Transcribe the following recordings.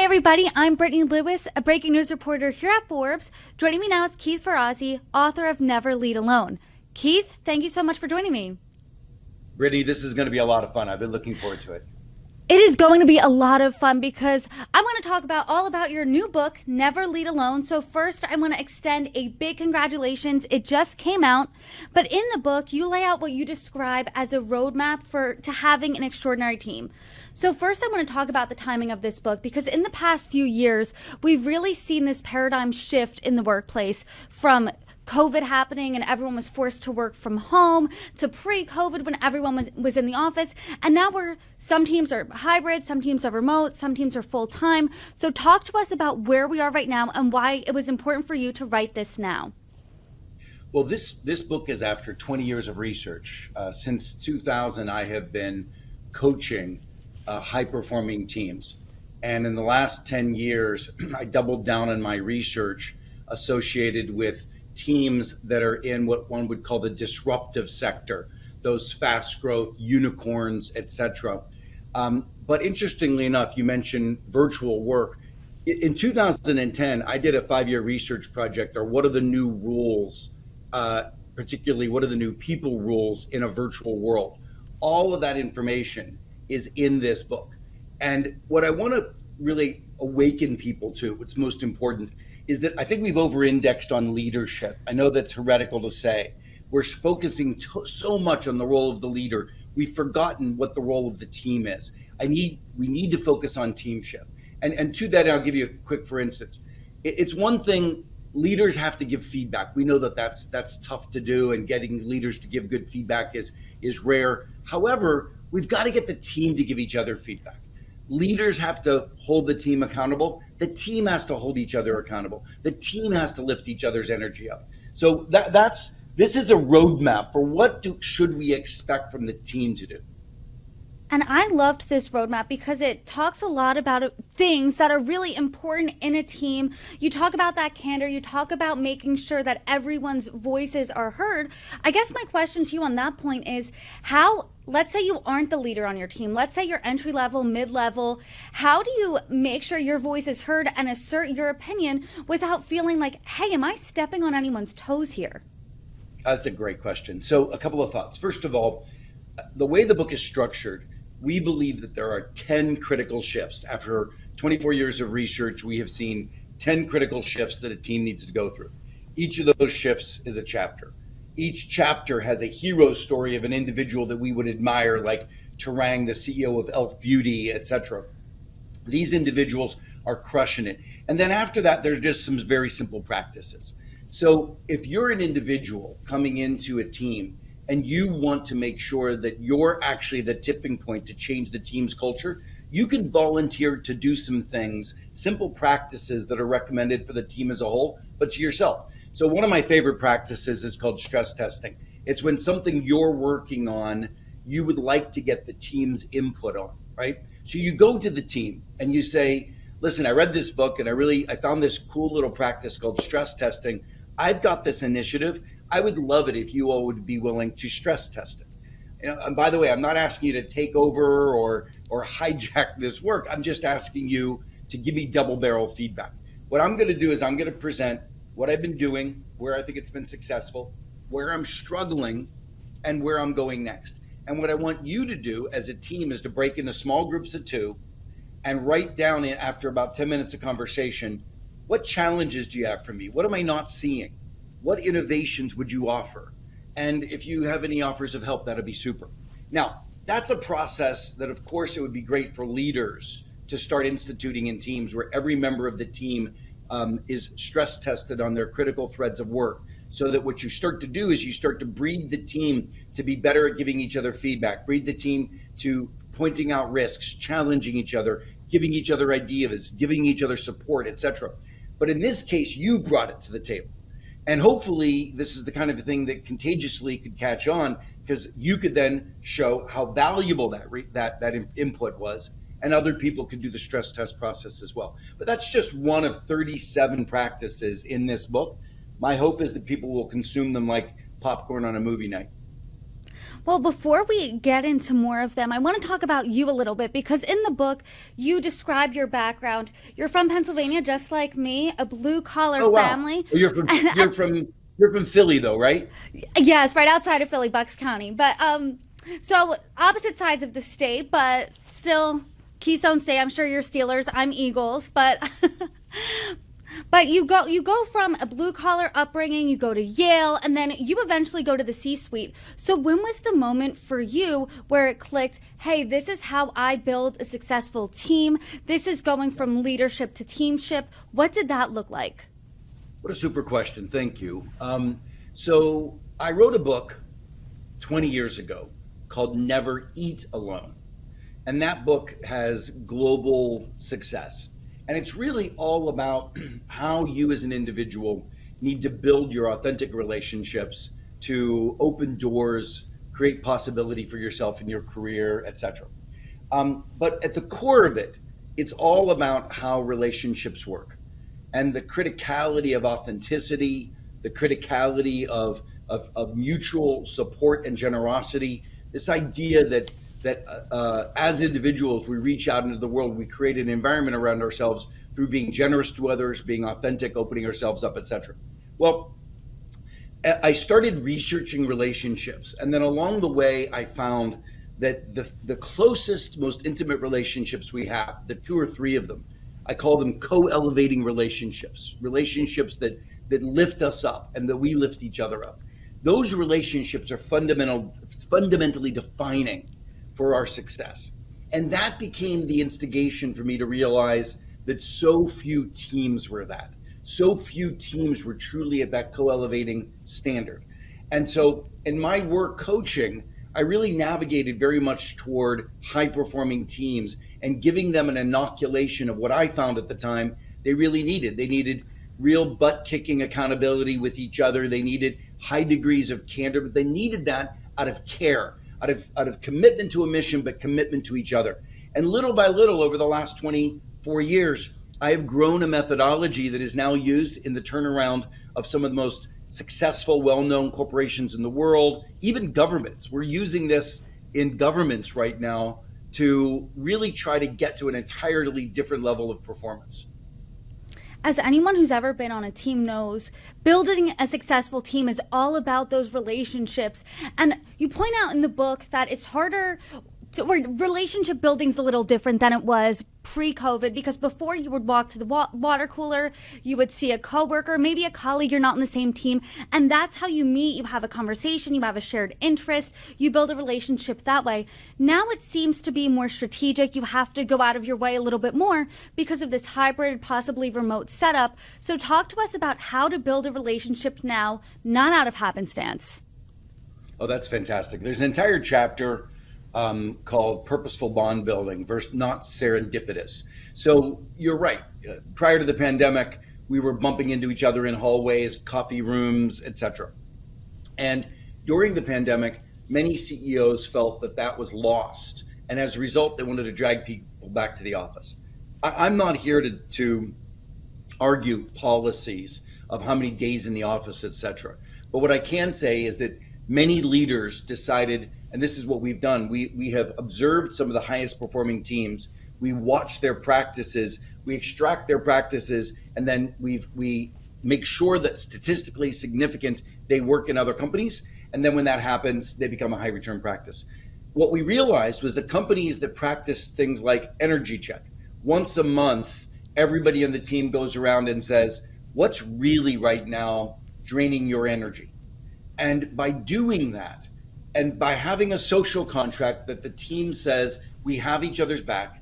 everybody, I'm Brittany Lewis, a breaking news reporter here at Forbes. Joining me now is Keith Ferrazzi, author of Never Lead Alone. Keith, thank you so much for joining me. Brittany, this is going to be a lot of fun. I've been looking forward to it. It is going to be a lot of fun because I want to talk all about your new book, Never Lead Alone. So first, I want to extend a big congratulations. It just came out, but in the book, you lay out what you describe as a roadmap to having an extraordinary team. So first, I want to talk about the timing of this book because in the past few years, we've really seen this paradigm shift in the workplace from COVID happening and everyone was forced to work from home to pre-COVID when everyone was in the office. And now some teams are hybrid, some teams are remote, some teams are full-time. So talk to us about where we are right now and why it was important for you to write this now. Well, this book is after 20 years of research. Since 2000, I have been coaching high-performing teams. And in the last 10 years, I doubled down on my research associated with teams that are in what one would call the disruptive sector, those fast growth unicorns, etc. But interestingly enough, you mentioned virtual work. In 2010, I did a 5-year research project, or what are the new rules, particularly what are the new people rules in a virtual world. All of that information is in this book. And what I want to really awaken people to, what's most important, is that I think we've over-indexed on leadership. I know that's heretical to say. We're focusing so much on the role of the leader. We've forgotten what the role of the team is. We need to focus on teamship. And to that, I'll give you a quick for instance. It's one thing, leaders have to give feedback. We know that that's tough to do, and getting leaders to give good feedback is rare. However, we've got to get the team to give each other feedback. Leaders have to hold the team accountable. The team has to hold each other accountable. The team has to lift each other's energy up. So this is a roadmap for what should we expect from the team to do. And I loved this roadmap because it talks a lot about things that are really important in a team. You talk about that candor. You talk about making sure that everyone's voices are heard. I guess my question to you on that point is let's say you aren't the leader on your team. Let's say you're entry level, mid-level. How do you make sure your voice is heard and assert your opinion without feeling like, hey, am I stepping on anyone's toes here? That's a great question. So a couple of thoughts. First of all, the way the book is structured, we believe that there are 10 critical shifts. After 24 years of research, we have seen 10 critical shifts that a team needs to go through. Each of those shifts is a chapter. Each chapter has a hero story of an individual that we would admire, like Tarang, the CEO of Elf Beauty, etc. These individuals are crushing it. And then after that, there's just some very simple practices. So if you're an individual coming into a team and you want to make sure that you're actually the tipping point to change the team's culture, you can volunteer to do some things, simple practices that are recommended for the team as a whole, but to yourself. So one of my favorite practices is called stress testing. It's when something you're working on, you would like to get the team's input on, right? So you go to the team and you say, listen, I read this book and I found this cool little practice called stress testing. I've got this initiative. I would love it if you all would be willing to stress test it. And by the way, I'm not asking you to take over or hijack this work. I'm just asking you to give me double barrel feedback. What I'm going to do is I'm going to present what I've been doing, where I think it's been successful, where I'm struggling, and where I'm going next. And what I want you to do as a team is to break into small groups of 2 and write down after about 10 minutes of conversation, what challenges do you have for me? What am I not seeing? What innovations would you offer? And if you have any offers of help, that'd be super. Now, that's a process that, of course, it would be great for leaders to start instituting in teams where every member of the team is stress tested on their critical threads of work, so that what you start to do is you start to breed the team to be better at giving each other feedback, breed the team to pointing out risks, challenging each other, giving each other ideas, giving each other support, etc. But in this case, you brought it to the table. And hopefully this is the kind of thing that contagiously could catch on, because you could then show how valuable that input was, and other people could do the stress test process as well. But that's just one of 37 practices in this book. My hope is that people will consume them like popcorn on a movie night. Well, before we get into more of them, I want to talk about you a little bit because in the book, you describe your background. You're from Pennsylvania, just like me, a blue collar Oh wow. family. Oh, you're from Philly though, right? Yes, right outside of Philly, Bucks County. But so opposite sides of the state, but still Keystone State. I'm sure you're Steelers. I'm Eagles, but but you go from a blue collar upbringing, you go to Yale, and then you eventually go to the C-suite. So when was the moment for you where it clicked, hey, this is how I build a successful team. This is going from leadership to teamship. What did that look like? What a super question. Thank you. So I wrote a book 20 years ago called Never Eat Alone. And that book has global success. And it's really all about how you as an individual need to build your authentic relationships to open doors, create possibility for yourself in your career, etc. But at the core of it, it's all about how relationships work and the criticality of authenticity, the criticality of mutual support and generosity. This idea that as individuals, we reach out into the world, we create an environment around ourselves through being generous to others, being authentic, opening ourselves up, etc. Well, I started researching relationships, and then along the way, I found that the closest, most intimate relationships we have, the two or three of them, I call them co-elevating relationships, relationships that lift us up and that we lift each other up. Those relationships are fundamentally defining for our success. And that became the instigation for me to realize that so few teams were that. So few teams were truly at that co-elevating standard. And so in my work coaching, I really navigated very much toward high-performing teams and giving them an inoculation of what I found at the time they really needed. They needed real butt-kicking accountability with each other. They needed high degrees of candor, but they needed that out of care, out of commitment to a mission, but commitment to each other. And little by little, over the last 24 years, I have grown a methodology that is now used in the turnaround of some of the most successful, well-known corporations in the world, even governments. We're using this in governments right now to really try to get to an entirely different level of performance. As anyone who's ever been on a team knows, building a successful team is all about those relationships. And you point out in the book that it's harder where relationship building's a little different than it was pre-COVID, because before you would walk to the water cooler, you would see a coworker, maybe a colleague, you're not on the same team, and that's how you meet. You have a conversation, you have a shared interest, you build a relationship that way. Now it seems to be more strategic. You have to go out of your way a little bit more because of this hybrid, possibly remote setup. So talk to us about how to build a relationship now, not out of happenstance. Oh, that's fantastic. There's an entire chapter called Purposeful Bond Building versus not serendipitous. So you're right. Prior to the pandemic, we were bumping into each other in hallways, coffee rooms, etc. And during the pandemic, many CEOs felt that that was lost. And as a result, they wanted to drag people back to the office. I'm not here to argue policies of how many days in the office, etc. But what I can say is that many leaders decided, and this is what we've done, we have observed some of the highest performing teams, we watch their practices, we extract their practices, and then we make sure that statistically significant they work in other companies, and then when that happens, they become a high return practice. What we realized was the companies that practice things like energy check, once a month, everybody in the team goes around and says, what's really right now draining your energy? And by doing that, and by having a social contract that the team says we have each other's back,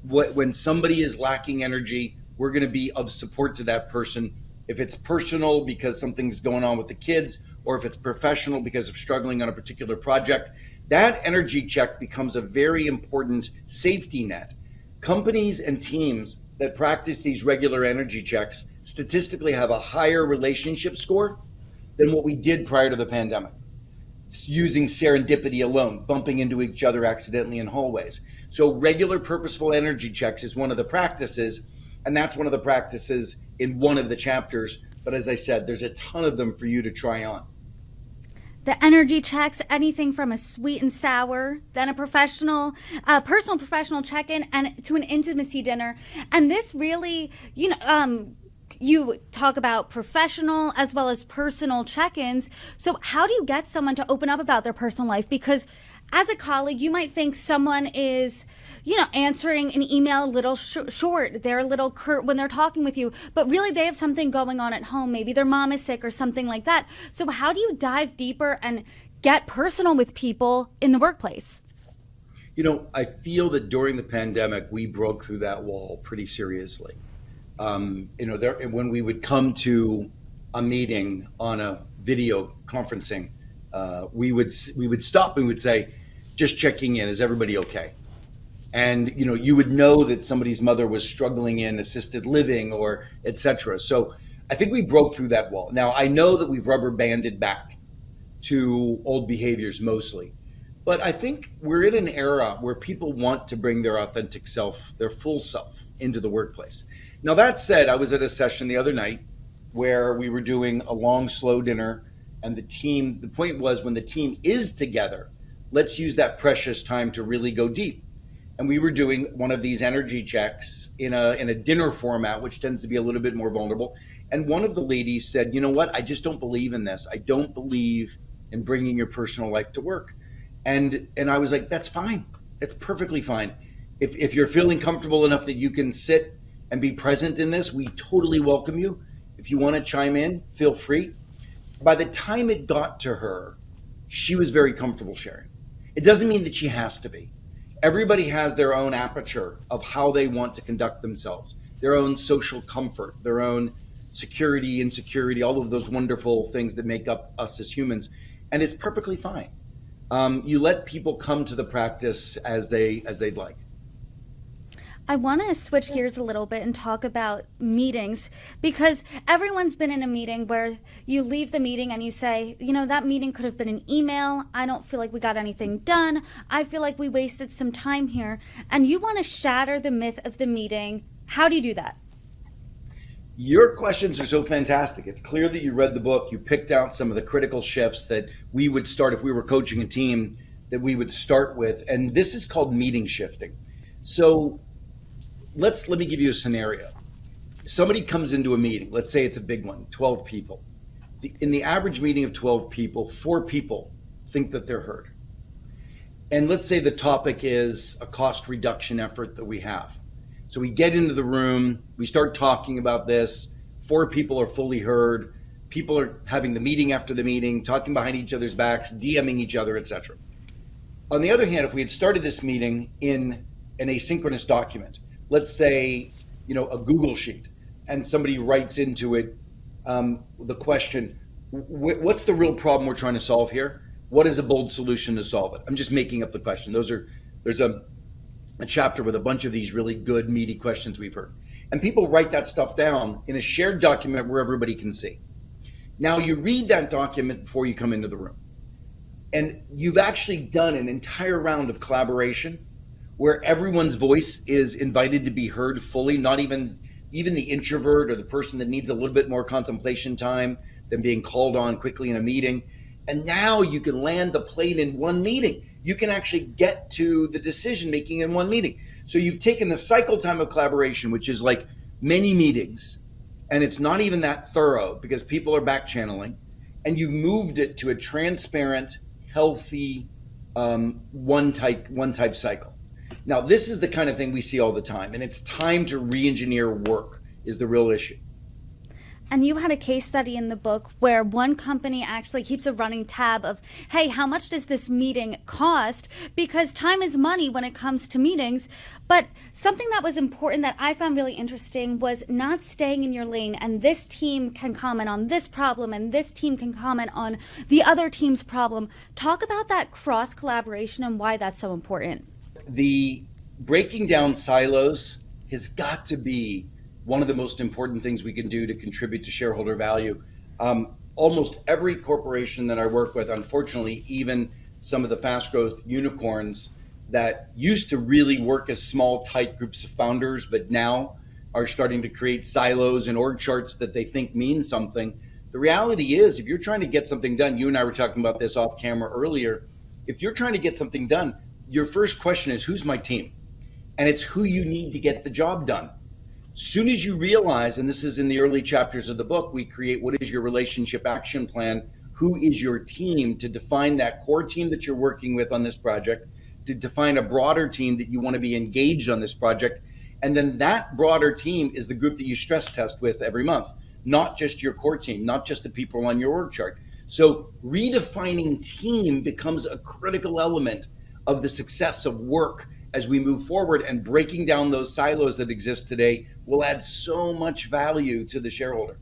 when somebody is lacking energy, we're going to be of support to that person. If it's personal because something's going on with the kids, or if it's professional because of struggling on a particular project, that energy check becomes a very important safety net. Companies and teams that practice these regular energy checks statistically have a higher relationship score than what we did prior to the pandemic, using serendipity alone, bumping into each other accidentally in hallways. So regular purposeful energy checks is one of the practices, and that's one of the practices in one of the chapters. But as I said, there's a ton of them for you to try on. the energy checks, anything from a sweet and sour, then a personal professional check-in, and to an intimacy dinner. And this really, you talk about professional as well as personal check-ins. So how do you get someone to open up about their personal life? Because as a colleague, you might think someone is, answering an email a little short. They're a little curt when they're talking with you, but really they have something going on at home. Maybe their mom is sick or something like that. So how do you dive deeper and get personal with people in the workplace? I feel that during the pandemic, we broke through that wall pretty seriously. When we would come to a meeting on a video conferencing, we would stop and we would say, just checking in, is everybody okay? And you would know that somebody's mother was struggling in assisted living or et cetera. So I think we broke through that wall. Now I know that we've rubber banded back to old behaviors mostly, but I think we're in an era where people want to bring their authentic self, their full self, into the workplace. Now that said, I was at a session the other night where we were doing a long, slow dinner, and the point was, when the team is together, let's use that precious time to really go deep. And we were doing one of these energy checks in a dinner format, which tends to be a little bit more vulnerable. And one of the ladies said, you know what, I just don't believe in this. I don't believe in bringing your personal life to work. And I was like, that's fine. It's perfectly fine. If you're feeling comfortable enough that you can sit and be present in this, we totally welcome you. If you want to chime in, feel free. By the time it got to her, she was very comfortable sharing. It doesn't mean that she has to be. Everybody has their own aperture of how they want to conduct themselves, their own social comfort, their own security, insecurity, all of those wonderful things that make up us as humans. And it's perfectly fine. You let people come to the practice as they'd like. I want to switch gears a little bit and talk about meetings, because everyone's been in a meeting where you leave the meeting and you say, that meeting could have been an email. I don't feel like we got anything done. I feel like we wasted some time here. And you want to shatter the myth of the meeting. How do you do that? Your questions are so fantastic. It's clear that you read the book. You picked out some of the critical shifts that we would start if we were coaching a team, that we would start with. And this is called meeting shifting. So let me give you a scenario. Somebody comes into a meeting. Let's say it's a big one, 12 people. In the average meeting of 12 people, 4 people think that they're heard. And let's say the topic is a cost reduction effort that we have. So we get into the room, we start talking about this. 4 people are fully heard. People are having the meeting after the meeting, talking behind each other's backs, DMing each other, etc. On the other hand, if we had started this meeting in an asynchronous document, let's say, a Google sheet, and somebody writes into it the question, what's the real problem we're trying to solve here? What is a bold solution to solve it? I'm just making up the question. There's a chapter with a bunch of these really good, meaty questions we've heard. And people write that stuff down in a shared document where everybody can see. Now you read that document before you come into the room. And you've actually done an entire round of collaboration where everyone's voice is invited to be heard fully, not even the introvert or the person that needs a little bit more contemplation time than being called on quickly in a meeting. And now you can land the plane in one meeting. You can actually get to the decision making in one meeting. So you've taken the cycle time of collaboration, which is like many meetings, and it's not even that thorough because people are back channeling, and you've moved it to a transparent, healthy, one type cycle. Now, this is the kind of thing we see all the time, and it's time to re-engineer work is the real issue. And you had a case study in the book where one company actually keeps a running tab of, hey, how much does this meeting cost? Because time is money when it comes to meetings. But something that was important that I found really interesting was not staying in your lane, and this team can comment on this problem and this team can comment on the other team's problem. Talk about that cross collaboration and why that's so important. The breaking down silos has got to be one of the most important things we can do to contribute to shareholder value. Almost every corporation that I work with, unfortunately, even some of the fast growth unicorns that used to really work as small, tight groups of founders, but now are starting to create silos and org charts that they think mean something. The reality is, if you're trying to get something done, you and I were talking about this off camera earlier. If you're trying to get something done, your first question is, who's my team? And it's who you need to get the job done. Soon as you realize, and this is in the early chapters of the book, we create what is your relationship action plan, who is your team, to define that core team that you're working with on this project, to define a broader team that you want to be engaged on this project. And then that broader team is the group that you stress test with every month, not just your core team, not just the people on your org chart. So redefining team becomes a critical element of the success of work as we move forward, and breaking down those silos that exist today will add so much value to the shareholder.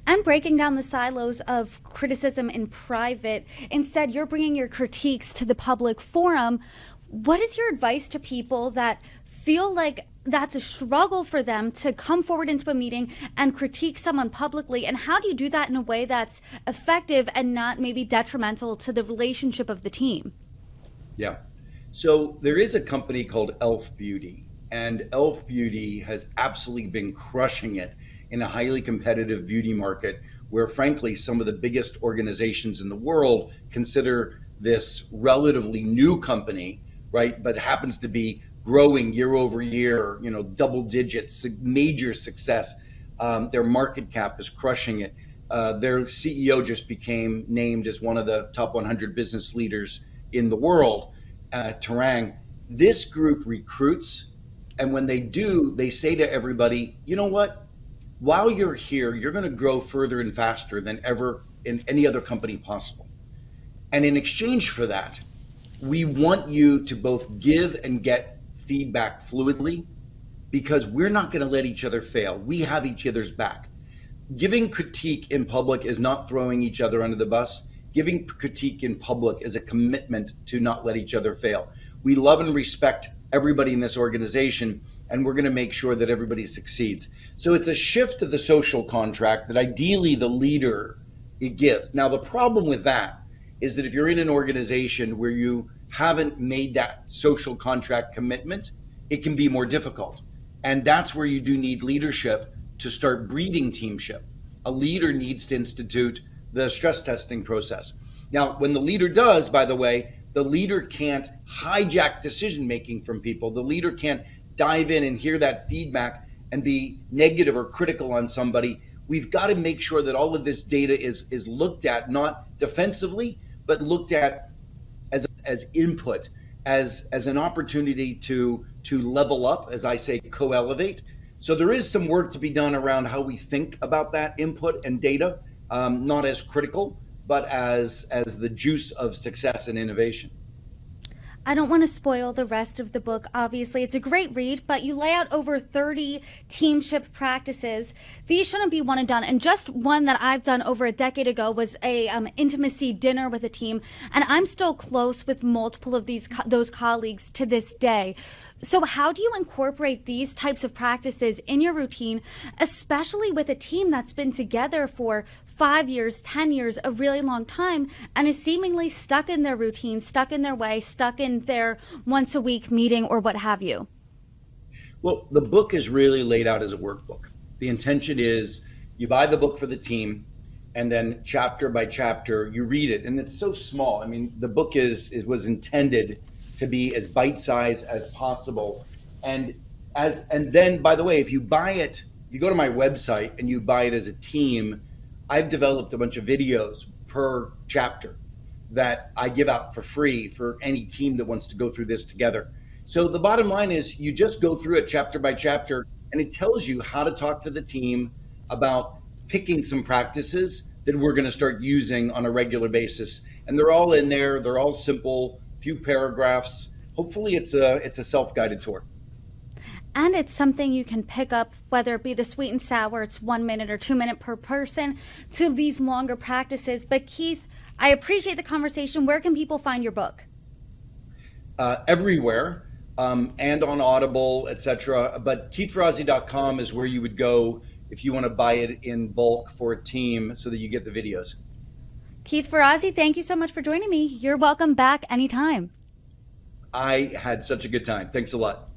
And breaking down the silos of criticism in private. Instead, you're bringing your critiques to the public forum. What is your advice to people that feel like that's a struggle for them to come forward into a meeting and critique someone publicly? And how do you do that in a way that's effective and not maybe detrimental to the relationship of the team? Yeah. So there is a company called Elf Beauty, and Elf Beauty has absolutely been crushing it in a highly competitive beauty market where, frankly, some of the biggest organizations in the world consider this relatively new company, right? But happens to be growing year over year, double digits, major success. Their market cap is crushing it. Their CEO just became named as one of the top 100 business leaders in the world. Terang. This group recruits, and when they do, they say to everybody, you know what? While you're here, you're going to grow further and faster than ever in any other company possible. And in exchange for that, we want you to both give and get feedback fluidly, because we're not going to let each other fail. We have each other's back. Giving critique in public is not throwing each other under the bus. Giving critique in public is a commitment to not let each other fail. We love and respect everybody in this organization, and we're going to make sure that everybody succeeds. So it's a shift to the social contract that ideally the leader gives. Now, the problem with that is that if you're in an organization where you haven't made that social contract commitment, it can be more difficult. And that's where you do need leadership to start breeding teamship. A leader needs to institute the stress testing process. Now, when the leader does, by the way, the leader can't hijack decision making from people. The leader can't dive in and hear that feedback and be negative or critical on somebody. We've got to make sure that all of this data is looked at, not defensively, but looked at as input, as an opportunity to level up, as I say, co-elevate. So there is some work to be done around how we think about that input and data. Not as critical, but as the juice of success and innovation. I don't want to spoil the rest of the book. Obviously, it's a great read, but you lay out over 30 teamship practices. These shouldn't be one and done. And just one that I've done over a decade ago was a intimacy dinner with a team. And I'm still close with multiple of those colleagues to this day. So how do you incorporate these types of practices in your routine, especially with a team that's been together for 5 years, 10 years, a really long time, and is seemingly stuck in their routine, stuck in their way, stuck in their once a week meeting or what have you? Well, the book is really laid out as a workbook. The intention is you buy the book for the team, and then chapter by chapter you read it, and it's so small. I mean, the book was intended to be as bite-sized as possible, and then, by the way, if you buy it, if you go to my website and you buy it as a team, I've developed a bunch of videos per chapter that I give out for free for any team that wants to go through this together. So the bottom line is you just go through it chapter by chapter, and it tells you how to talk to the team about picking some practices that we're going to start using on a regular basis. And they're all in there. They're all simple, few paragraphs. Hopefully it's a self-guided tour. And it's something you can pick up, whether it be the sweet and sour, it's 1 minute or 2 minutes per person, to these longer practices. But Keith, I appreciate the conversation. Where can people find your book? Everywhere, and on Audible, etc. But KeithFerrazzi.com is where you would go if you want to buy it in bulk for a team so that you get the videos. Keith Ferrazzi, thank you so much for joining me. You're welcome back anytime. I had such a good time. Thanks a lot.